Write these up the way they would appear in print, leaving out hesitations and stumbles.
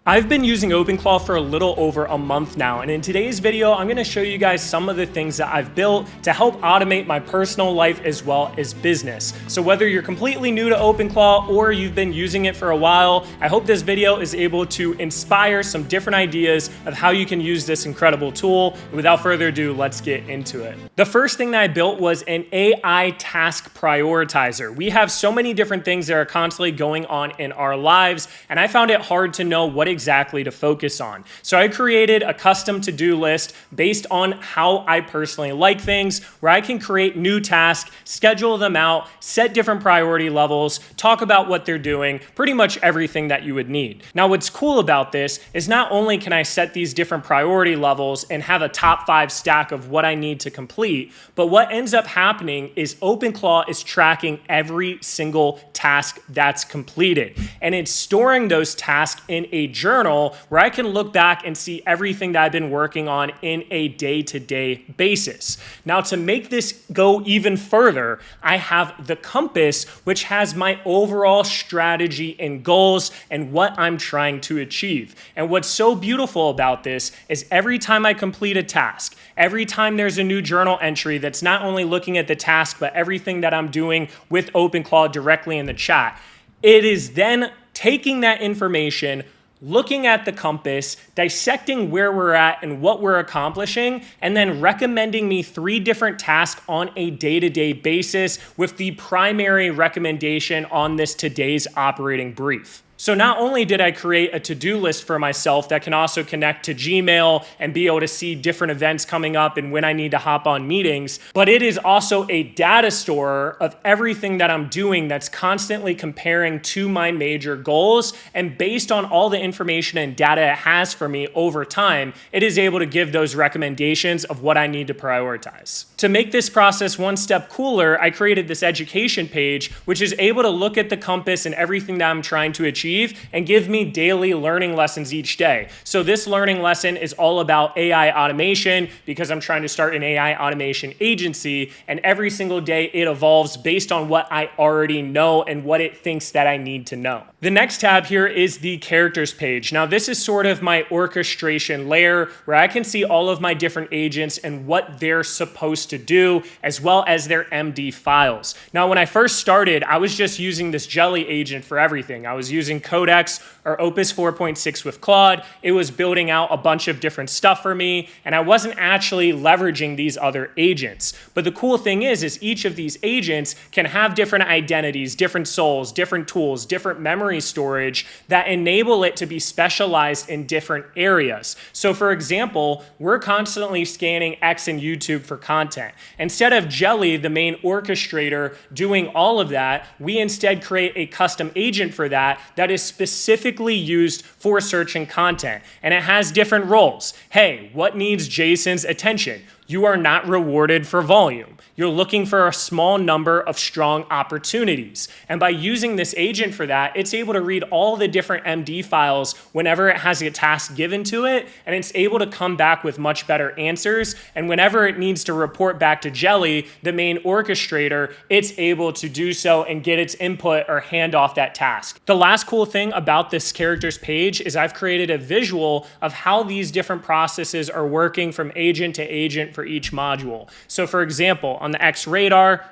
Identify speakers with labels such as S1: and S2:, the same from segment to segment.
S1: I've been using Openclaw for a little over a month now, and in today's video, I'm gonna show you guys some of the things that I've built to help automate my personal life as well as business. So whether you're completely new to Openclaw or you've been using it for a while, I hope this video is able to inspire some different ideas of how you can use this incredible tool. And without further ado, let's get into it. The first thing that I built was an AI task prioritizer. We have so many different things that are constantly going on in our lives, and I found it hard to know what exactly to focus on. So I created a custom to-do list based on how I personally like things, where I can create new tasks, schedule them out, set different priority levels, talk about what they're doing, pretty much everything that you would need. Now, what's cool about this is not only can I set these different priority levels and have a top 5 stack of what I need to complete, but what ends up happening is Openclaw is tracking every single task that's completed, and it's storing those tasks in a journal where I can look back and see everything that I've been working on in a day-to-day basis. Now, to make this go even further, I have the compass, which has my overall strategy and goals and what I'm trying to achieve. And what's so beautiful about this is every time I complete a task, every time there's a new journal entry that's not only looking at the task, but everything that I'm doing with Openclaw directly in the chat, it is then taking that information, looking at the compass, dissecting where we're at and what we're accomplishing, and then recommending me 3 different tasks on a day-to-day basis with the primary recommendation on this today's operating brief. So not only did I create a to-do list for myself that can also connect to Gmail and be able to see different events coming up and when I need to hop on meetings, but it is also a data store of everything that I'm doing that's constantly comparing to my major goals. And based on all the information and data it has for me over time, it is able to give those recommendations of what I need to prioritize. To make this process one step cooler, I created this education page, which is able to look at the compass and everything that I'm trying to achieve and give me daily learning lessons each day. So this learning lesson is all about AI automation because I'm trying to start an AI automation agency, and every single day it evolves based on what I already know and what it thinks that I need to know. The next tab here is the characters page. Now this is sort of my orchestration layer where I can see all of my different agents and what they're supposed to do, as well as their MD files. Now when I first started, I was just using this Jelly agent for everything. I was using Codex or Opus 4.6 with Claude. It was building out a bunch of different stuff for me, and I wasn't actually leveraging these other agents. But the cool thing is each of these agents can have different identities, different souls, different tools, different memory storage that enable it to be specialized in different areas. So for example, we're constantly scanning X and YouTube for content. Instead of Jelly, the main orchestrator, doing all of that, we instead create a custom agent for that is specifically used for searching content. And it has different roles. Hey, what needs Jason's attention? You are not rewarded for volume. You're looking for a small number of strong opportunities. And by using this agent for that, it's able to read all the different MD files whenever it has a task given to it, and it's able to come back with much better answers. And whenever it needs to report back to Jelly, the main orchestrator, it's able to do so and get its input or hand off that task. The last cool thing about this characters page is I've created a visual of how these different processes are working from agent to agent for each module. So for example, on the X radar,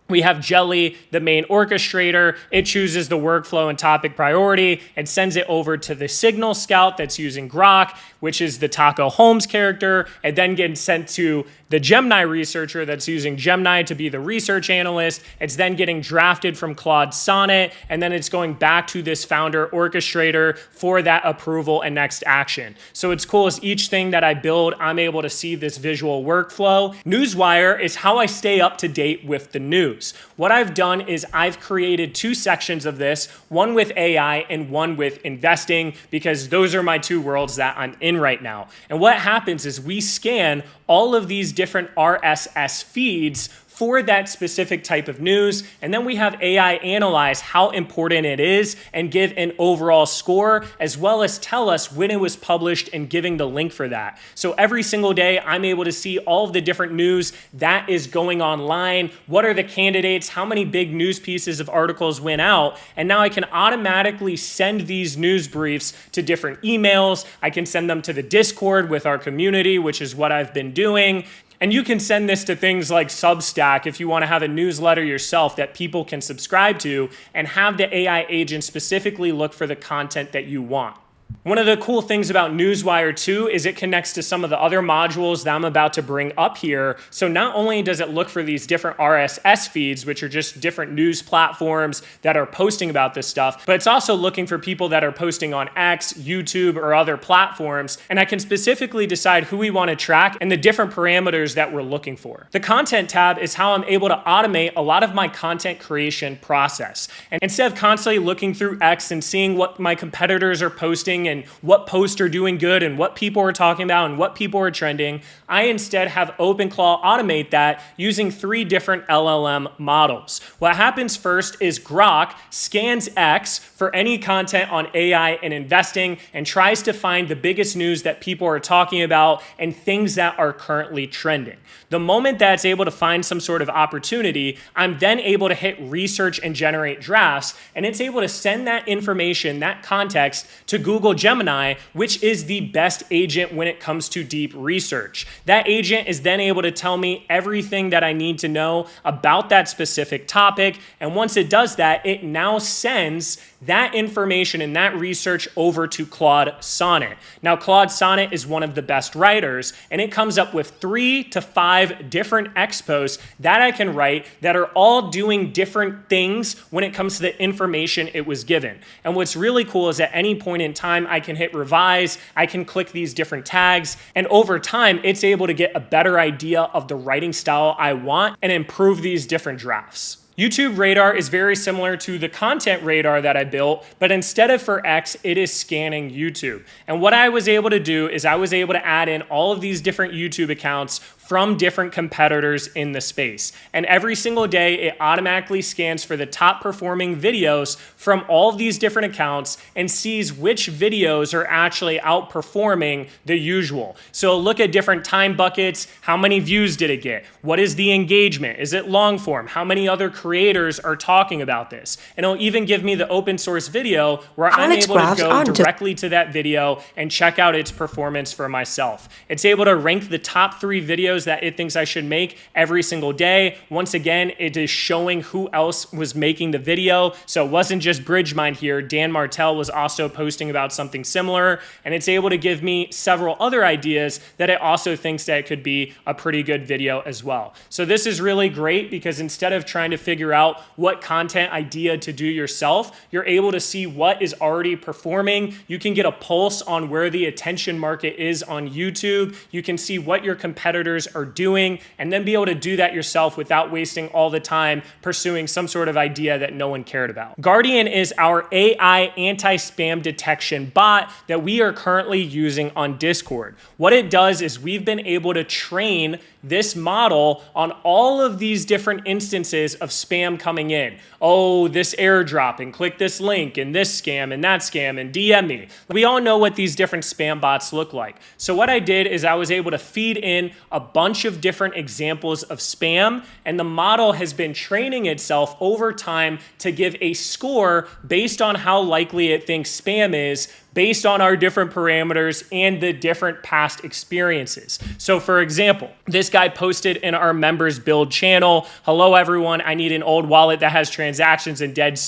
S1: we have Jelly, the main orchestrator. It chooses the workflow and topic priority and sends it over to the Signal Scout that's using Grok, which is the Taco Holmes character, and then gets sent to the Gemini researcher that's using Gemini to be the research analyst. It's then getting drafted from Claude Sonnet, and then it's going back to this founder orchestrator for that approval and next action. So it's cool as each thing that I build, I'm able to see this visual workflow. Newswire is how I stay up to date with the news. What I've done is I've created 2 sections of this, one with AI and one with investing, because those are my 2 worlds that I'm in right now. And what happens is we scan all of these different RSS feeds for that specific type of news. And then we have AI analyze how important it is and give an overall score, as well as tell us when it was published and giving the link for that. So every single day, I'm able to see all of the different news that is going online. What are the candidates? How many big news pieces of articles went out? And now I can automatically send these news briefs to different emails. I can send them to the Discord with our community, which is what I've been doing. And you can send this to things like Substack if you want to have a newsletter yourself that people can subscribe to and have the AI agent specifically look for the content that you want. One of the cool things about Newswire too is it connects to some of the other modules that I'm about to bring up here. So not only does it look for these different RSS feeds, which are just different news platforms that are posting about this stuff, but it's also looking for people that are posting on X, YouTube, or other platforms. And I can specifically decide who we want to track and the different parameters that we're looking for. The content tab is how I'm able to automate a lot of my content creation process. And instead of constantly looking through X and seeing what my competitors are posting and what posts are doing good and what people are talking about and what people are trending, I instead have Openclaw automate that using 3 different LLM models. What happens first is Grok scans X for any content on AI and investing and tries to find the biggest news that people are talking about and things that are currently trending. The moment that it's able to find some sort of opportunity, I'm then able to hit research and generate drafts, and it's able to send that information, that context, to Google Gemini, which is the best agent when it comes to deep research. That agent is then able to tell me everything that I need to know about that specific topic, and once it does that, it now sends that information and that research over to Claude Sonnet. Now, Claude Sonnet is one of the best writers, and it comes up with 3 to 5 different expos that I can write that are all doing different things when it comes to the information it was given. And what's really cool is at any point in time, I can hit revise, I can click these different tags, and over time, it's able to get a better idea of the writing style I want and improve these different drafts. YouTube Radar is very similar to the content radar that I built, but instead of for X, it is scanning YouTube. And what I was able to do is I was able to add in all of these different YouTube accounts from different competitors in the space. And every single day, it automatically scans for the top performing videos from all of these different accounts and sees which videos are actually outperforming the usual. So look at different time buckets. How many views did it get? What is the engagement? Is it long form? How many other creators are talking about this? And it'll even give me the open source video where I'm able to go directly to that video and check out its performance for myself. It's able to rank the top 3 videos that it thinks I should make every single day. Once again, it is showing who else was making the video. So it wasn't just Bridgemind here. Dan Martell was also posting about something similar, and it's able to give me several other ideas that it also thinks that it could be a pretty good video as well. So this is really great because instead of trying to figure out what content idea to do yourself, you're able to see what is already performing. You can get a pulse on where the attention market is on YouTube. You can see what your competitors are doing and then be able to do that yourself without wasting all the time pursuing some sort of idea that no one cared about. Guardian is our AI anti-spam detection bot that we are currently using on Discord. What it does is we've been able to train this model on all of these different instances of spam coming in. Oh, this airdrop and click this link and this scam and that scam and DM me. We all know what these different spam bots look like. So what I did is I was able to feed in a bunch of different examples of spam, and the model has been training itself over time to give a score based on how likely it thinks spam is, based on our different parameters and the different past experiences. So for example, this guy posted in our members build channel, hello everyone, I need an old wallet that has transactions and dead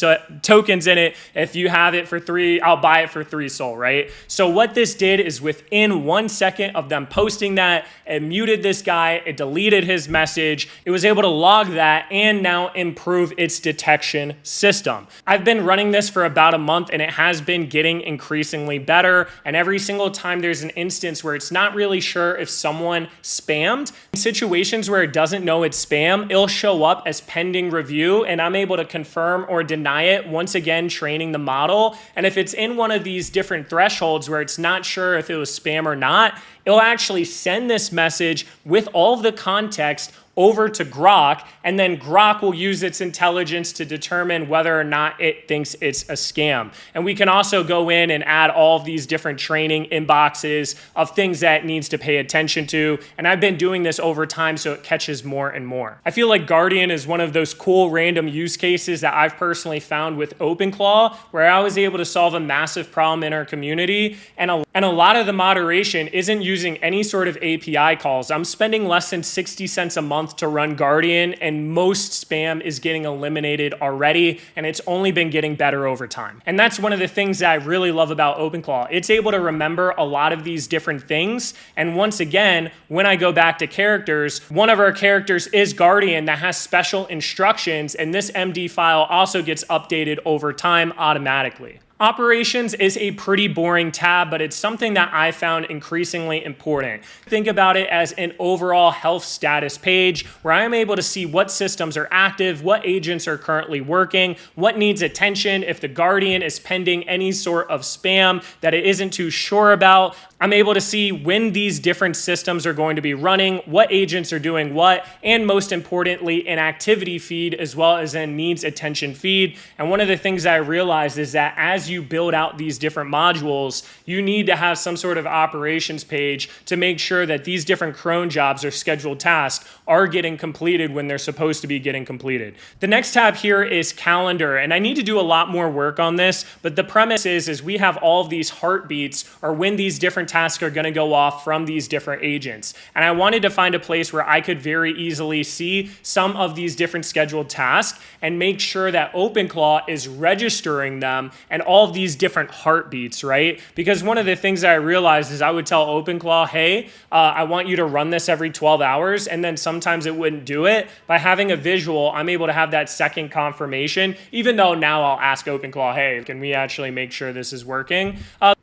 S1: tokens in it. If you have it for 3, I'll buy it for 3 SOL, right? So what this did is within 1 second of them posting that, it muted this guy, it deleted his message, it was able to log that and now improve its detection system. I've been running this for about a month and it has been getting increasingly better, and every single time there's an instance where it's not really sure if someone spammed, in situations where it doesn't know it's spam, it'll show up as pending review and I'm able to confirm or deny it, once again training the model. And if it's in one of these different thresholds where it's not sure if it was spam or not, it'll actually send this message with all of the context over to Grok, and then Grok will use its intelligence to determine whether or not it thinks it's a scam. And we can also go in and add all of these different training inboxes of things that it needs to pay attention to. And I've been doing this over time so it catches more and more. I feel like Guardian is one of those cool random use cases that I've personally found with Openclaw, where I was able to solve a massive problem in our community. And a lot of the moderation isn't using any sort of API calls. I'm spending less than 60 cents a month to run Guardian, and most spam is getting eliminated already, and it's only been getting better over time. And that's one of the things that I really love about Openclaw. It's able to remember a lot of these different things. And once again, when I go back to characters, one of our characters is Guardian that has special instructions, and this MD file also gets updated over time automatically. Operations is a pretty boring tab, but it's something that I found increasingly important. Think about it as an overall health status page where I am able to see what systems are active, what agents are currently working, what needs attention, if the Guardian is pending any sort of spam that it isn't too sure about. I'm able to see when these different systems are going to be running, what agents are doing what, and most importantly, an activity feed as well as a needs attention feed. And one of the things that I realized is that as you build out these different modules, you need to have some sort of operations page to make sure that these different cron jobs or scheduled tasks are getting completed when they're supposed to be getting completed. The next tab here is calendar, and I need to do a lot more work on this, but the premise is we have all of these heartbeats or when these different tasks are going to go off from these different agents. And I wanted to find a place where I could very easily see some of these different scheduled tasks and make sure that Openclaw is registering them and all of these different heartbeats, right? Because one of the things that I realized is I would tell Openclaw, hey, I want you to run this every 12 hours, and then sometimes it wouldn't do it. By having a visual, I'm able to have that second confirmation, even though now I'll ask Openclaw, hey, can we actually make sure this is working?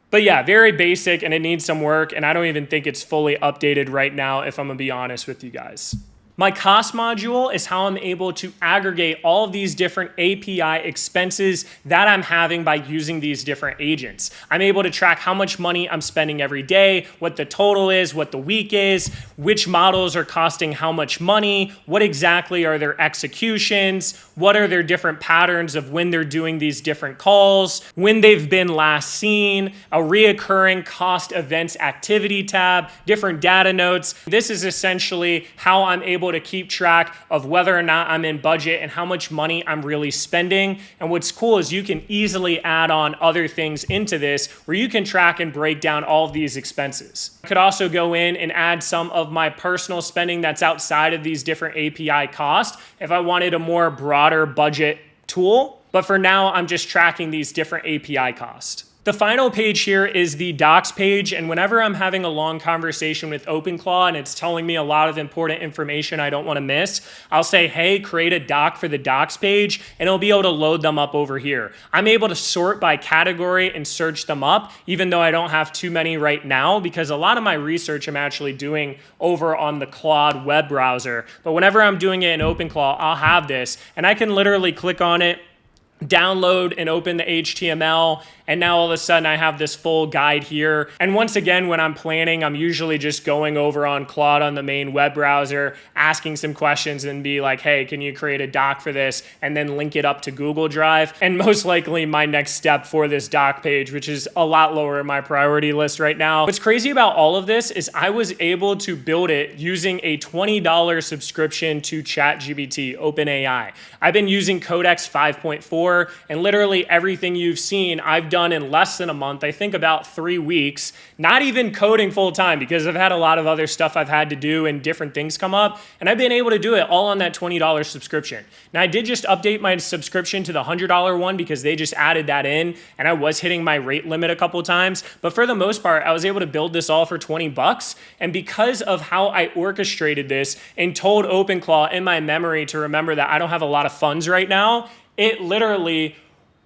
S1: But yeah, very basic, and it needs some work, and I don't even think it's fully updated right now, if I'm gonna be honest with you guys. My cost module is how I'm able to aggregate all of these different API expenses that I'm having by using these different agents. I'm able to track how much money I'm spending every day, what the total is, what the week is, which models are costing how much money, what exactly are their executions, what are their different patterns of when they're doing these different calls, when they've been last seen, a reoccurring cost events activity tab, different data notes. This is essentially how I'm able to keep track of whether or not I'm in budget and how much money I'm really spending. And what's cool is you can easily add on other things into this where you can track and break down all of these expenses. I could also go in and add some of my personal spending that's outside of these different API costs if I wanted a more broader budget tool. But for now, I'm just tracking these different API costs. The final page here is the docs page, and whenever I'm having a long conversation with Openclaw and it's telling me a lot of important information I don't want to miss, I'll say, hey, create a doc for the docs page, and it'll be able to load them up over here. I'm able to sort by category and search them up, even though I don't have too many right now, because a lot of my research I'm actually doing over on the Claude web browser. But whenever I'm doing it in Openclaw, I'll have this, and I can literally click on it, download and open the HTML, and now all of a sudden I have this full guide here. And once again, when I'm planning, I'm usually just going over on Claude on the main web browser, asking some questions and be like, hey, can you create a doc for this? And then link it up to Google Drive. And most likely my next step for this doc page, which is a lot lower in my priority list right now. What's crazy about all of this is I was able to build it using a $20 subscription to ChatGPT, OpenAI. I've been using Codex 5.4, and literally everything you've seen, I've done in less than a month. I think about 3 weeks, not even coding full time because I've had a lot of other stuff I've had to do and different things come up. And I've been able to do it all on that $20 subscription. Now I did just update my subscription to the $100 one because they just added that in and I was hitting my rate limit a couple times. But for the most part, I was able to build this all for 20 bucks. And because of how I orchestrated this and told Openclaw in my memory to remember that I don't have a lot of funds right now, it literally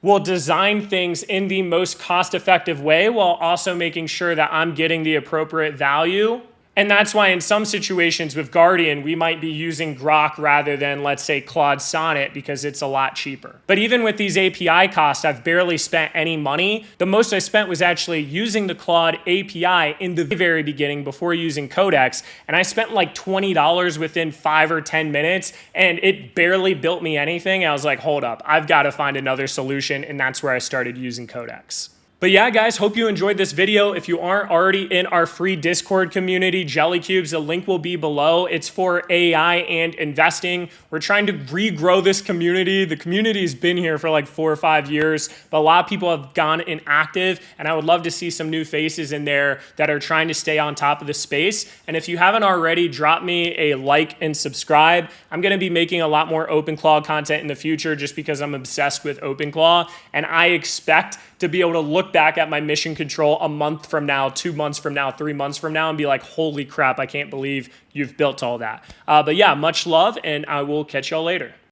S1: will design things in the most cost-effective way while also making sure that I'm getting the appropriate value And that's why in some situations with Guardian, we might be using Grok rather than, let's say, Claude Sonnet because it's a lot cheaper. But even with these API costs, I've barely spent any money. The most I spent was actually using the Claude API in the very beginning before using Codex. And I spent like $20 within 5 or 10 minutes, and it barely built me anything. I was like, hold up, I've got to find another solution. And that's where I started using Codex. But yeah, guys, hope you enjoyed this video. If you aren't already in our free Discord community, Jelly Cubes, the link will be below. It's for AI and investing. We're trying to regrow this community. The community's been here for like 4 or 5 years, but a lot of people have gone inactive, and I would love to see some new faces in there that are trying to stay on top of the space. And if you haven't already, drop me a like and subscribe. I'm gonna be making a lot more Openclaw content in the future just because I'm obsessed with Openclaw, and I expect to be able to look back at my mission control a month from now, 2 months from now, 3 months from now, and be like, holy crap, I can't believe you've built all that. But yeah, much love, and I will catch y'all later.